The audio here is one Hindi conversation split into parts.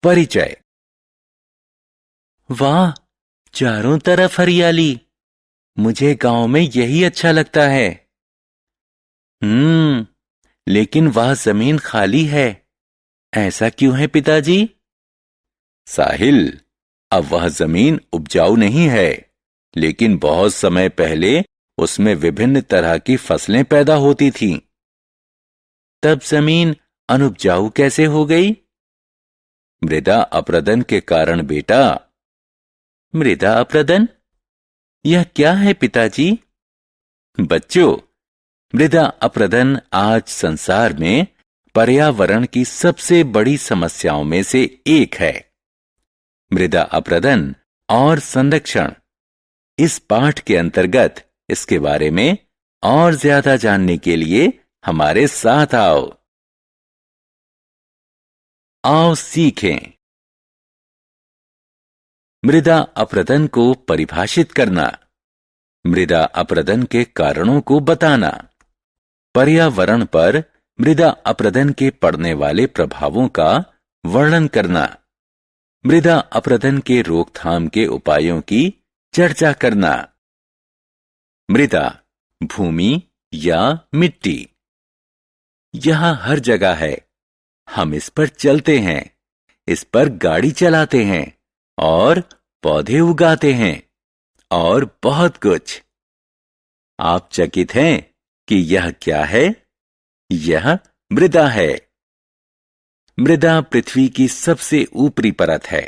परिचय। वाह, चारों तरफ हरियाली। मुझे गांव में यही अच्छा लगता है। लेकिन वह जमीन खाली है। ऐसा क्यों है पिताजी? साहिल, अब वह जमीन उपजाऊ नहीं है, लेकिन बहुत समय पहले उसमें विभिन्न तरह की फसलें पैदा होती थीं। तब जमीन अनुपजाऊ कैसे हो गई? मृदा अपरदन के कारण बेटा। मृदा अपरदन? यह क्या है पिताजी? बच्चों, मृदा अपरदन आज संसार में पर्यावरण की सबसे बड़ी समस्याओं में से एक है। मृदा अपरदन और संरक्षण, इस पाठ के अंतर्गत इसके बारे में और ज्यादा जानने के लिए हमारे साथ आओ। आओ सीखें। मृदा अपरदन को परिभाषित करना, मृदा अपरदन के कारणों को बताना, पर्यावरण पर मृदा अपरदन के पड़ने वाले प्रभावों का वर्णन करना, मृदा अपरदन के रोकथाम के उपायों की चर्चा करना। मृदा, भूमि या मिट्टी, यहां हर जगह है। हम इस पर चलते हैं, इस पर गाड़ी चलाते हैं और पौधे उगाते हैं और बहुत कुछ। आप चकित हैं कि यह क्या है? यह मृदा है। मृदा पृथ्वी की सबसे ऊपरी परत है।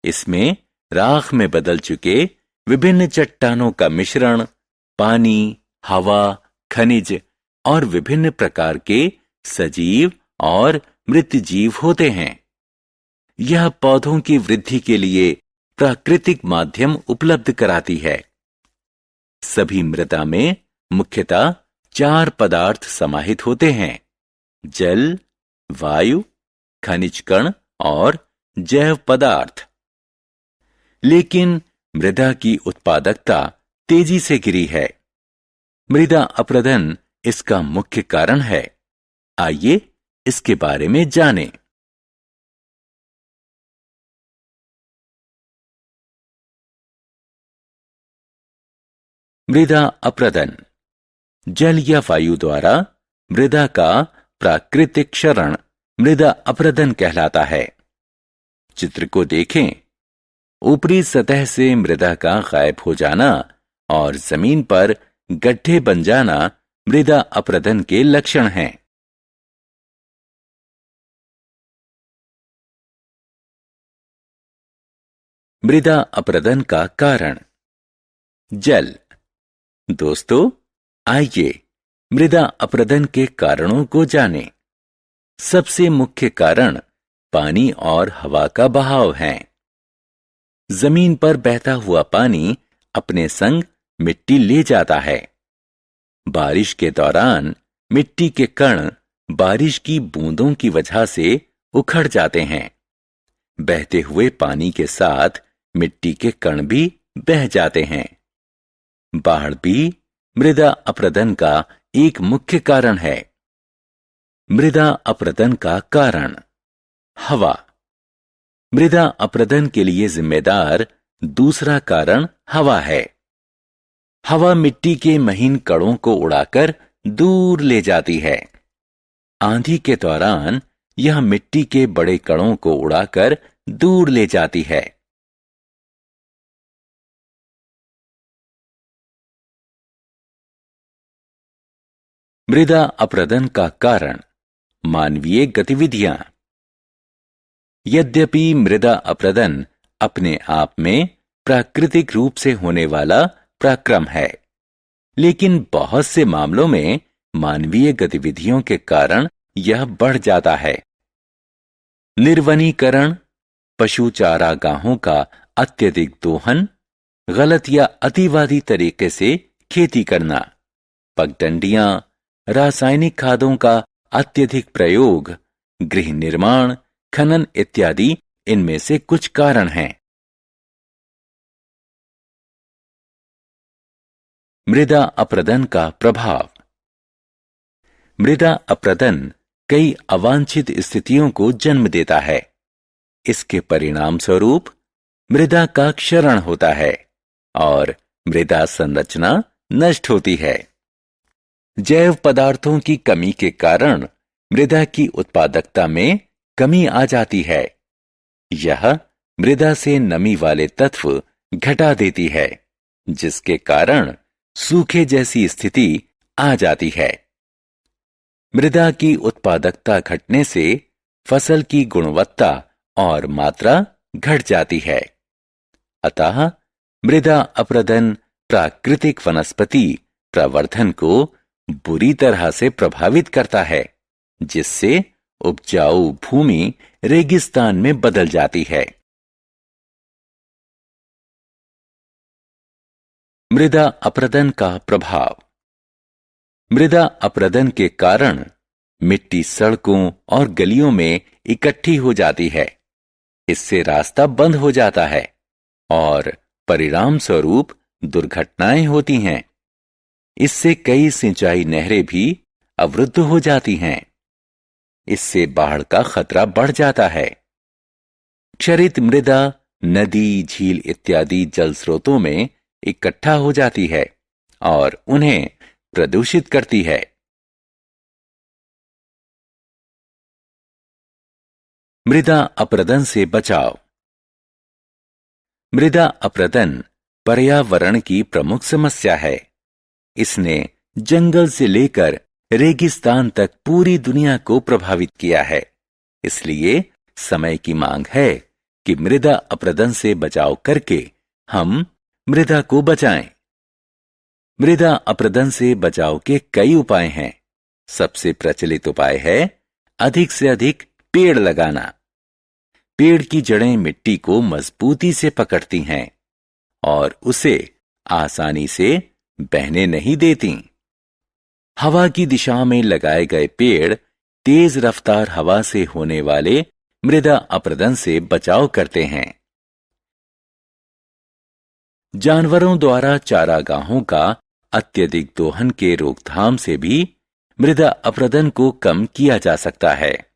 इसमें राख में बदल चुके विभिन्न चट्टानों का मिश्रण, पानी, हवा, खनिज और विभिन्न प्रकार के सजीव और मृत जीव होते हैं। यह पौधों की वृद्धि के लिए प्राकृतिक माध्यम उपलब्ध कराती है। सभी मृदा में मुख्यतः 4 पदार्थ समाहित होते हैं: जल, वायु, खनिज कण और जैव पदार्थ। लेकिन मृदा की उत्पादकता तेजी से गिरी है। मृदा अपरदन इसका मुख्य कारण है। आइए इसके बारे में जानें। मृदा अपरदन, जल या वायु द्वारा मृदा का प्राकृतिक क्षरण मृदा अपरदन कहलाता है। चित्र को देखें। ऊपरी सतह से मृदा का गायब हो जाना और जमीन पर गड्ढे बन जाना मृदा अपरदन के लक्षण हैं। मृदा अपरदन का कारण। जल। दोस्तों, आइए मृदा अपरदन के कारणों को जानें। सबसे मुख्य कारण पानी और हवा का बहाव है। जमीन पर बहता हुआ पानी अपने संग मिट्टी ले जाता है। बारिश के दौरान मिट्टी के कण बारिश की बूंदों की वजह से उखड़ जाते हैं। बहते हुए पानी के साथ मिट्टी के कण भी बह जाते हैं। बाढ़ भी मृदा अपरदन का एक मुख्य कारण है। मृदा अपरदन का कारण। हवा। मृदा अपरदन के लिए जिम्मेदार दूसरा कारण हवा है। हवा मिट्टी के महीन कणों को उड़ाकर दूर ले जाती है। आंधी के दौरान यह मिट्टी के बड़े कणों को उड़ाकर दूर ले जाती है। मृदा अपरदन का कारण मानवीय गतिविधियां। यद्यपि मृदा अपरदन अपने आप में प्राकृतिक रूप से होने वाला पराक्रम है, लेकिन बहुत से मामलों में मानवीय गतिविधियों के कारण यह बढ़ जाता है। निर्वनीकरण, पशु चारागाहों का अत्यधिक दोहन, गलत या अतिवादी तरीके से खेती करना, पगडंडियां, रासायनिक खादों का अत्यधिक प्रयोग, गृह निर्माण, खनन इत्यादि इनमें से कुछ कारण हैं। मृदा अपरदन का प्रभाव। मृदा अपरदन कई अवांछित स्थितियों को जन्म देता है। इसके परिणाम स्वरूप मृदा का क्षरण होता है और मृदा संरचना नष्ट होती है। जैव पदार्थों की कमी के कारण मृदा की उत्पादकता में कमी आ जाती है। यह मृदा से नमी वाले तत्व घटा देती है, जिसके कारण सूखे जैसी स्थिति आ जाती है। मृदा की उत्पादकता घटने से फसल की गुणवत्ता और मात्रा घट जाती है। अतः मृदा अपरदन प्राकृतिक वनस्पति प्रवर्धन को बुरी तरह से प्रभावित करता है, जिससे उपजाऊ भूमि रेगिस्तान में बदल जाती है। मृदा अपरदन का प्रभाव। मृदा अपरदन के कारण मिट्टी सड़कों और गलियों में इकट्ठी हो जाती है। इससे रास्ता बंद हो जाता है और परिणाम स्वरूप दुर्घटनाएं होती हैं। इससे कई सिंचाई नहरें भी अवरुद्ध हो जाती हैं। इससे बाढ़ का खतरा बढ़ जाता है। क्षरित मृदा नदी, झील इत्यादि जल स्रोतों में इकट्ठा हो जाती है और उन्हें प्रदूषित करती है। मृदा अपरदन से बचाव। मृदा अपरदन पर्यावरण की प्रमुख समस्या है। इसने जंगल से लेकर रेगिस्तान तक पूरी दुनिया को प्रभावित किया है। इसलिए समय की मांग है कि मृदा अपरदन से बचाव करके हम मृदा को बचाएं। मृदा अपरदन से बचाव के कई उपाय हैं। सबसे प्रचलित उपाय है अधिक से अधिक पेड़ लगाना। पेड़ की जड़ें मिट्टी को मजबूती से पकड़ती हैं और उसे आसानी से बहने नहीं देती। हवा की दिशा में लगाए गए पेड़ तेज रफ्तार हवा से होने वाले मृदा अपरदन से बचाव करते हैं। जानवरों द्वारा चारागाहों का अत्यधिक दोहन के रोकथाम से भी मृदा अपरदन को कम किया जा सकता है।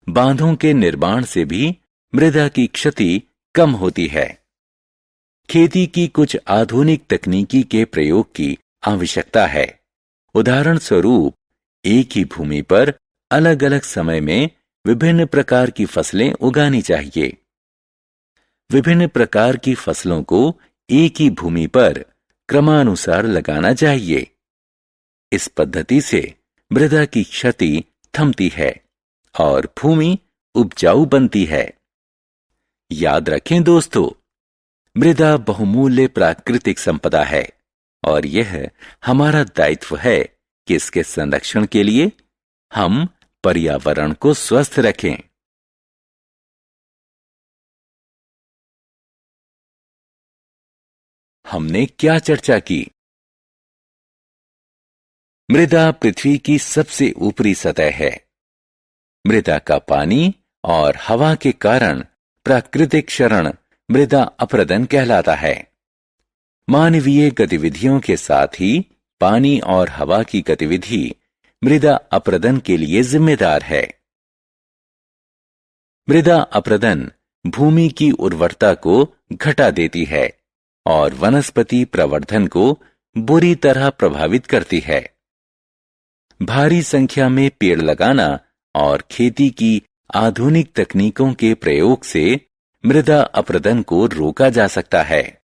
बांधों के निर्माण से भी मृदा की क्षति कम होती है। खेती की कुछ आधुनिक तकनीकी के प्रयोग की आवश्यकता है। उदाहरण स्वरूप, एक ही भूमि पर अलग अलग समय में विभिन्न प्रकार की फसलें उगानी चाहिए। विभिन्न प्रकार की फसलों को एक ही भूमि पर क्रमानुसार लगाना चाहिए। इस पद्धति से मृदा की क्षति थमती है और भूमि उपजाऊ बनती है। याद रखें दोस्तों, मृदा बहुमूल्य प्राकृतिक संपदा है और यह हमारा दायित्व है कि इसके संरक्षण के लिए हम पर्यावरण को स्वस्थ रखें। हमने क्या चर्चा की? मृदा पृथ्वी की सबसे ऊपरी सतह है। मृदा का पानी और हवा के कारण प्राकृतिक क्षरण मृदा अपरदन कहलाता है। मानवीय गतिविधियों के साथ ही पानी और हवा की गतिविधि मृदा अपरदन के लिए जिम्मेदार है। मृदा अपरदन भूमि की उर्वरता को घटा देती है और वनस्पति प्रवर्धन को बुरी तरह प्रभावित करती है। भारी संख्या में पेड़ लगाना और खेती की आधुनिक तकनीकों के प्रयोग से मृदा अपरदन को रोका जा सकता है।